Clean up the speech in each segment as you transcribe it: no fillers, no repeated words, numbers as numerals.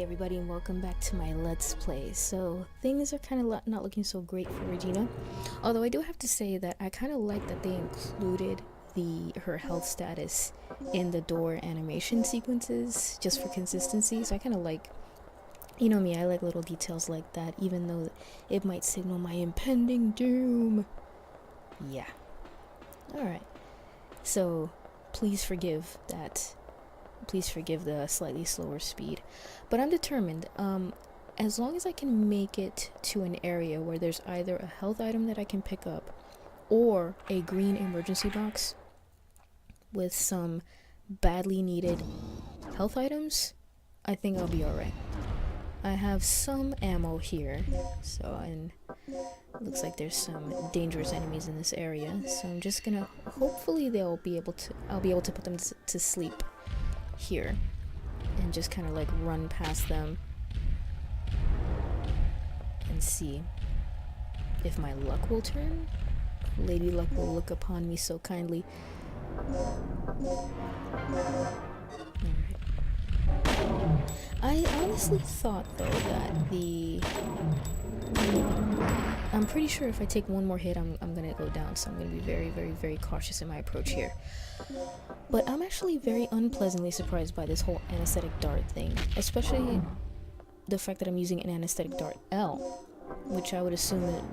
everybody, and welcome back to my Let's Play. So things are kind of not looking so great for Regina, although I do have to say that I kind of like that they included her health status in the door animation sequences just for consistency. So I kind of like, you know me, I like little details like that, even though it might signal my impending doom. Yeah. Alright, so please forgive that. Please forgive the slightly slower speed, but I'm determined. As long as I can make it to an area where there's either a health item that I can pick up or a green emergency box with some badly needed health items, I think I'll be alright. I have some ammo here, and it looks like there's some dangerous enemies in this area, so I'm just gonna, hopefully I'll be able to put them to sleep here and just kind of like run past them and see if my luck will turn. Lady Luck will look upon me so kindly. Alright. I honestly thought though that I'm pretty sure if I take one more hit I'm gonna go down, so I'm gonna be very cautious in my approach here. But I'm actually very unpleasantly surprised by this whole anesthetic dart thing, especially the fact that I'm using an anesthetic dart L, which I would assume it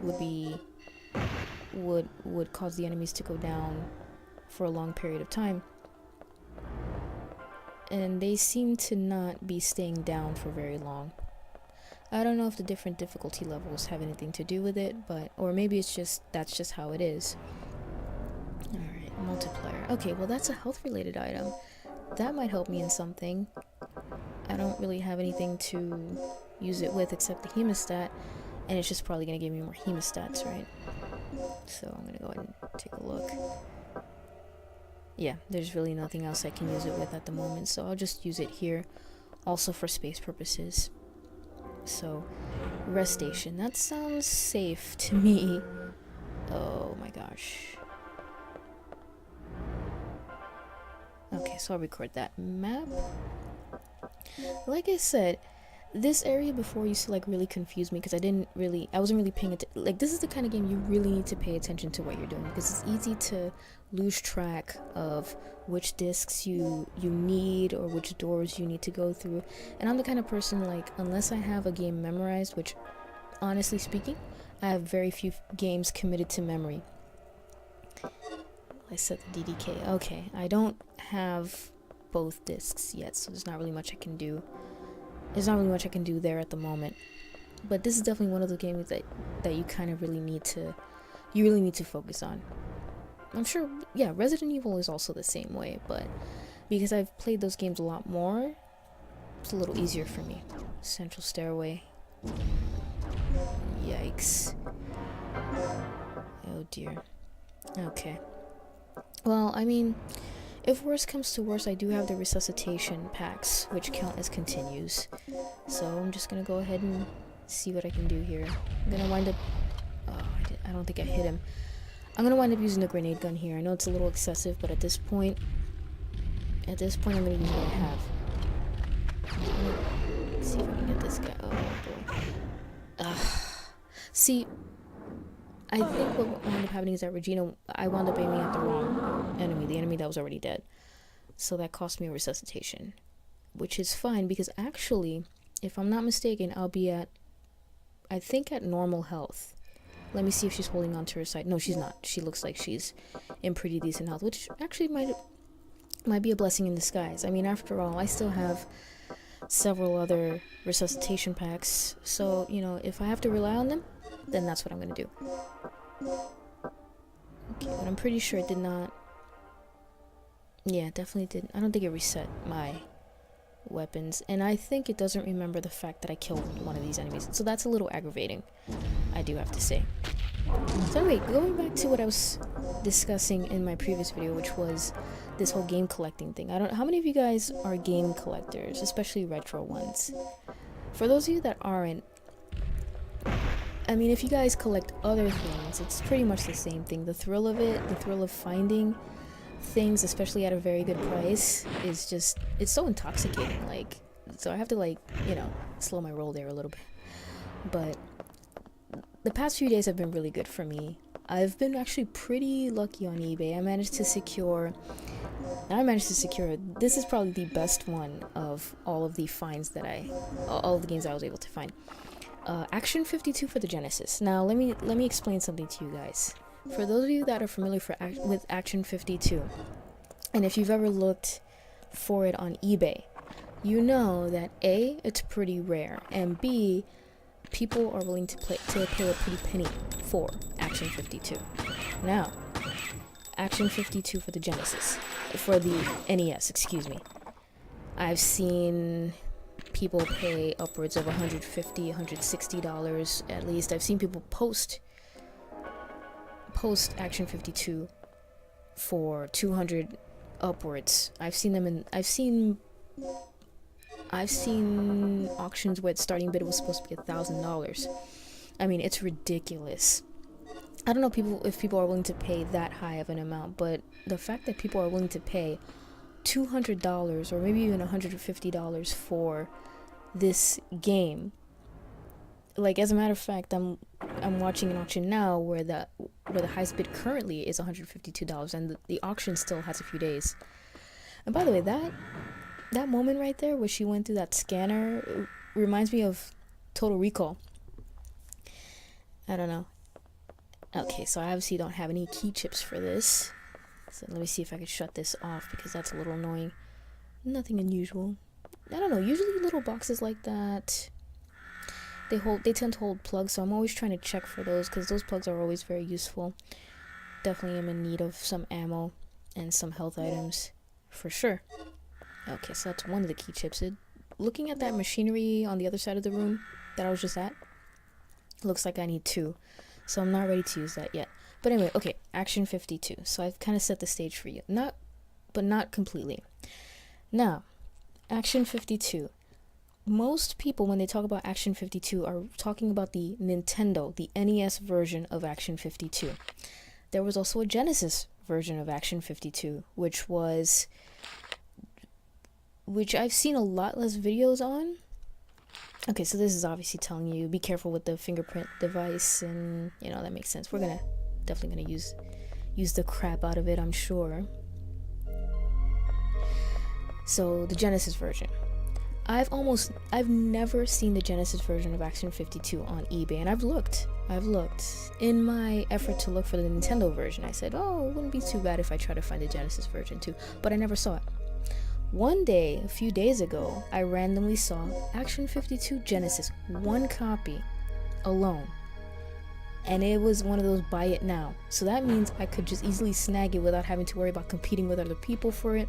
would cause the enemies to go down for a long period of time. And they seem to not be staying down for very long. I don't know if the different difficulty levels have anything to do with it, or maybe that's just how it is. Alright, multiplier. Okay, well that's a health related item. That might help me in something. I don't really have anything to use it with except the hemostat, and it's just probably gonna give me more hemostats, right? So I'm gonna go ahead and take a look. Yeah, there's really nothing else I can use it with at the moment, so I'll just use it here, also for space purposes. So, rest station. That sounds safe to me. Oh my gosh. Okay, so I'll record that map. Like I said, this area before used to like really confuse me because I wasn't really paying attention. Like, this is the kind of game you really need to pay attention to what you're doing, because it's easy to lose track of which discs you need or which doors you need to go through. And I'm the kind of person, like, unless I have a game memorized, which honestly speaking I have very few games committed to memory. I set the DDK. Okay, I don't have both discs yet, so there's not really much I can do. There's not really much I can do there at the moment. But this is definitely one of the games that you kind of really need to focus on. I'm sure, yeah, Resident Evil is also the same way, but because I've played those games a lot more, it's a little easier for me. Central stairway. Yikes. Oh dear. Okay. Well, I mean, if worse comes to worse, I do have the resuscitation packs, which count as continues. So I'm just gonna go ahead and see what I can do here. I'm gonna wind up... Oh, I don't think I hit him. I'm gonna wind up using the grenade gun here. I know it's a little excessive, but at this point I'm gonna use what I have. Let's see if I can get this guy. Oh boy. See, I think what wound up happening is that I wound up aiming at the wrong enemy, the enemy that was already dead. So that cost me a resuscitation, which is fine because actually, if I'm not mistaken, I'll be at normal health. Let me see if she's holding on to her side. No, she's not. She looks like she's in pretty decent health, which actually might be a blessing in disguise. I mean, after all, I still have several other resuscitation packs, so, you know, if I have to rely on them, then that's what I'm gonna do. Okay, but I'm pretty sure it did not... Yeah, it definitely didn't. I don't think it reset my weapons, and I think it doesn't remember the fact that I killed one of these enemies, so that's a little aggravating, I do have to say. So anyway, going back to what I was discussing in my previous video, which was this whole game collecting thing. How many of you guys are game collectors, especially retro ones? For those of you that aren't, I mean, if you guys collect other things, it's pretty much the same thing. The thrill of it, the thrill of finding things, especially at a very good price, is just, it's so intoxicating. Like, so I have to, like, slow my roll there a little bit. But the past few days have been really good for me. I've been actually pretty lucky on eBay. I managed to secure, this is probably the best one of all of the finds that all of the games I was able to find. Action 52 for the Genesis. Now, let me explain something to you guys. For those of you that are familiar with Action 52, and if you've ever looked for it on eBay, you know that A, it's pretty rare, and B, people are willing to pay a pretty penny for Action 52. Now, Action 52 for the Genesis, for the NES, excuse me. I've seen people pay upwards of $150, $160 at least. I've seen people post Action 52 for $200 upwards. I've seen auctions where the starting bid was supposed to be $1,000. I mean, it's ridiculous. I don't know if people are willing to pay that high of an amount, but the fact that people are willing to pay $200 or maybe even $150 for this game, like, as a matter of fact, I'm watching an auction now where the highest bid currently is $152, and the auction still has a few days. And by the way, that moment right there where she went through that scanner reminds me of Total Recall. I don't know. Okay, so I obviously don't have any key chips for this. So let me see if I can shut this off, because that's a little annoying. Nothing unusual. I don't know, usually little boxes like that, they tend to hold plugs, so I'm always trying to check for those, because those plugs are always very useful. Definitely am in need of some ammo and some health items, for sure. Okay, so that's one of the key chips. Looking at that machinery on the other side of the room that I was just at, looks like I need 2. So I'm not ready to use that yet. But anyway, okay, Action 52. So I've kind of set the stage for you. But not completely. Now, Action 52. Most people, when they talk about Action 52, are talking about the Nintendo, the NES version of Action 52. There was also a Genesis version of Action 52, which I've seen a lot less videos on. Okay, so this is obviously telling you be careful with the fingerprint device, and that makes sense. We're definitely gonna use the crap out of it, I'm sure. So the Genesis version. I've never seen the Genesis version of Action 52 on eBay, and I've looked. In my effort to look for the Nintendo version, I said, oh, it wouldn't be too bad if I try to find the Genesis version too, but I never saw it. One day, a few days ago, I randomly saw Action 52 Genesis, 1 copy alone. And it was one of those buy it now. So that means I could just easily snag it without having to worry about competing with other people for it.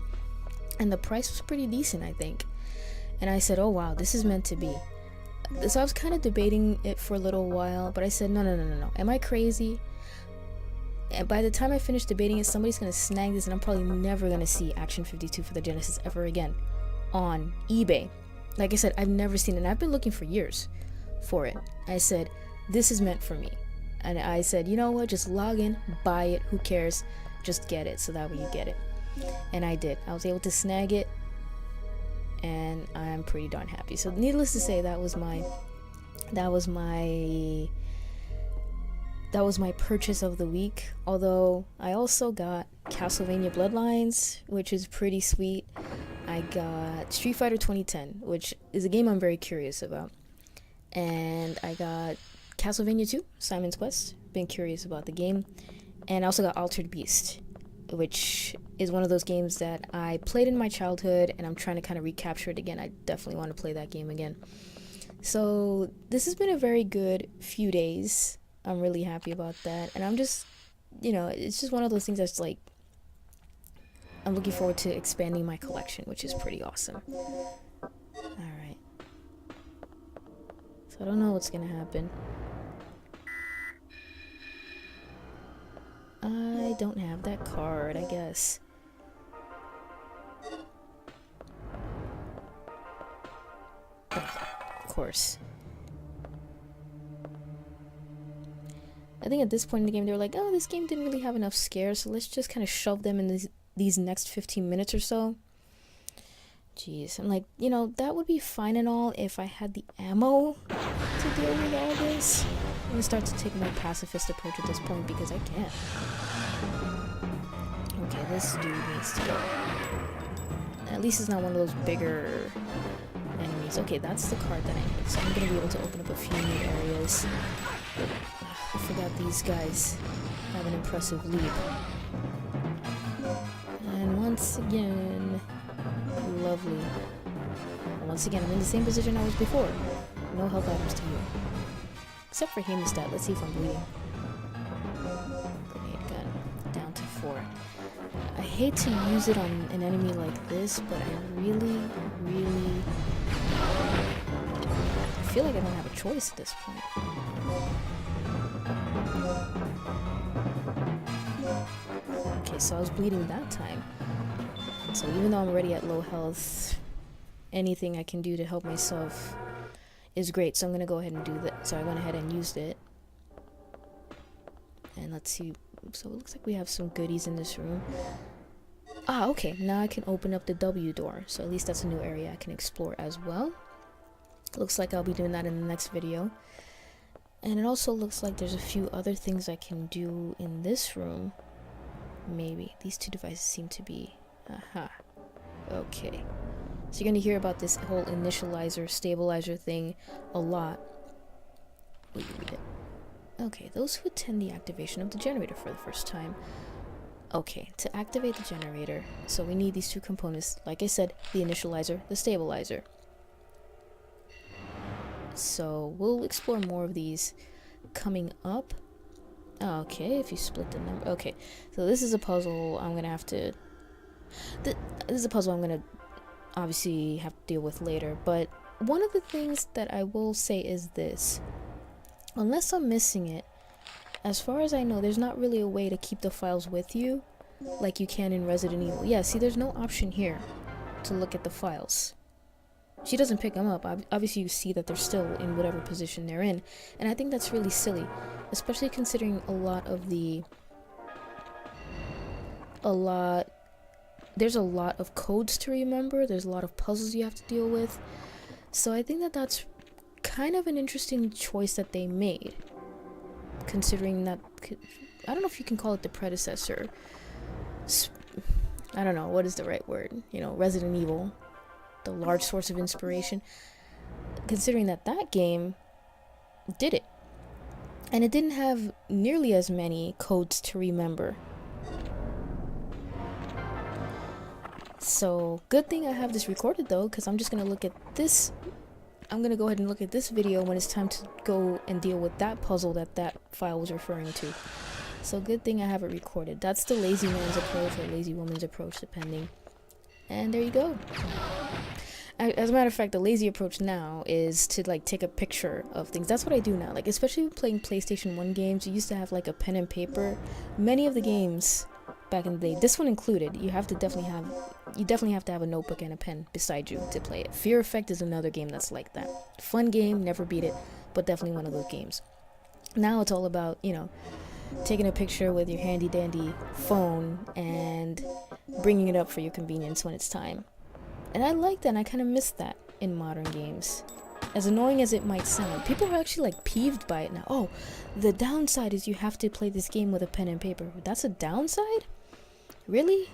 And the price was pretty decent, I think. And I said, oh wow, this is meant to be. So I was kind of debating it for a little while, but I said, no. Am I crazy? And by the time I finish debating it, somebody's going to snag this, and I'm probably never going to see Action 52 for the Genesis ever again on eBay. Like I said, I've never seen it, and I've been looking for years for it. I said, this is meant for me. And I said, you know what, just log in, buy it, who cares, just get it, so that way you get it. And I did. I was able to snag it, and I'm pretty darn happy. So needless to say, that was my purchase of the week. Although I also got Castlevania Bloodlines, which is pretty sweet. I got Street Fighter 2010, which is a game I'm very curious about. And I got Castlevania 2, Simon's Quest. Been curious about the game. And I also got Altered Beast, which is one of those games that I played in my childhood, and I'm trying to kind of recapture it again. I definitely want to play that game again. So this has been a very good few days. I'm really happy about that, and I'm just, it's just one of those things that's like, I'm looking forward to expanding my collection, which is pretty awesome. Alright. So I don't know what's gonna happen. I don't have that card, I guess. Of course. I think at this point in the game, they were like, oh, this game didn't really have enough scares, so let's just kind of shove them in these next 15 minutes or so. Jeez, I'm like, you know, that would be fine and all if I had the ammo to deal with all this. I'm gonna start to take a more pacifist approach at this point because I can't. Okay, this dude needs to go. At least it's not one of those bigger enemies. Okay, that's the card that I need. So I'm gonna be able to open up a few new areas. I forgot these guys have an impressive leap. And once again, lovely. And once again, I'm in the same position I was before. No health items to heal. Except for hemostat. Let's see if I'm bleeding. Grenade gun. Down to 4. I hate to use it on an enemy like this, but I really feel like I don't have a choice at this point. Okay, so I was bleeding that time. So even though I'm already at low health, anything I can do to help myself is great. So I'm gonna go ahead and do that. So I went ahead and used it. And let's see. So it looks like we have some goodies in this room. Ah, okay. Now I can open up the W door. So at least that's a new area I can explore as well. Looks like I'll be doing that in the next video. And it also looks like there's a few other things I can do in this room. Maybe. These two devices seem to be... Aha. Okay. So you're going to hear about this whole initializer, stabilizer thing a lot. Will you read it? Okay, those who attend the activation of the generator for the first time. Okay, to activate the generator, so we need these two components. Like I said, the initializer, the stabilizer. So we'll explore more of these coming up. Okay, if you split the number. Okay, so this is a puzzle I'm gonna have to... This is a puzzle I'm gonna obviously have to deal with later. But one of the things that I will say is this. Unless I'm missing it, as far as I know, there's not really a way to keep the files with you like you can in Resident Evil. Yeah, see, there's no option here to look at the files. She doesn't pick them up. Obviously, you see that they're still in whatever position they're in. And I think that's really silly, especially considering there's a lot of codes to remember. There's a lot of puzzles you have to deal with. So I think that that's kind of an interesting choice that they made. Considering that, I don't know if you can call it the predecessor. I don't know, what is the right word? You know, Resident Evil, the large source of inspiration. Considering that that game did it. And it didn't have nearly as many codes to remember. So, good thing I have this recorded though, because I'm just going to look at this. I'm going to go ahead and look at this video when it's time to go and deal with that puzzle that file was referring to. So good thing I have it recorded. That's the lazy man's approach or lazy woman's approach, depending. And there you go. As a matter of fact, the lazy approach now is to like take a picture of things. That's what I do now. Like, especially playing PlayStation 1 games, you used to have like a pen and paper. Many of the games back in the day, this one included, you definitely have to have a notebook and a pen beside you to play it. Fear Effect is another game that's like that. Fun game, never beat it, but definitely one of those games. Now it's all about, you know, taking a picture with your handy dandy phone and bringing it up for your convenience when it's time. And I like that, and I kind of miss that in modern games. As annoying as it might sound, people are actually like peeved by it now. Oh, the downside is you have to play this game with a pen and paper. That's a downside? Really?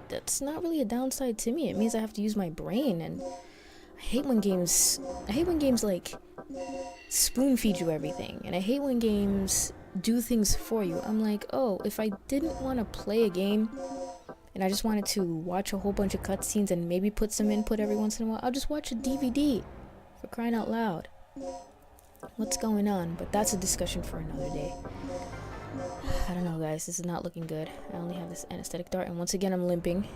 That's not really a downside to me. It means I have to use my brain, and I hate when games like spoon feed you everything, and I hate when games do things for you. I'm like, oh, if I didn't want to play a game and I just wanted to watch a whole bunch of cutscenes and maybe put some input every once in a while, I'll just watch a DVD, for crying out loud. What's going on? But that's a discussion for another day. I don't know, guys, this is not looking good. I only have this anesthetic dart, and once again I'm limping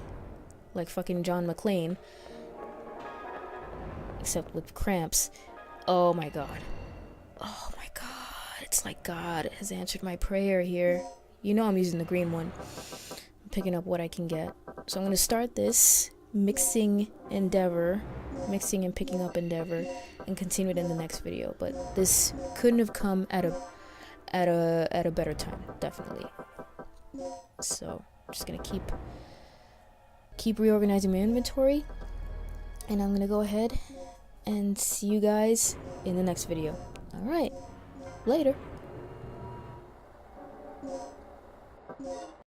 like fucking John McClane, except with cramps. Oh my god. Oh my god. It's like God has answered my prayer here. You know I'm using the green one. I'm picking up what I can get. So I'm going to start this mixing and picking up endeavor, and continue it in the next video. But this couldn't have come at a better time, definitely. So I'm just going to keep reorganizing my inventory. And I'm gonna go ahead and see you guys in the next video. Alright, later.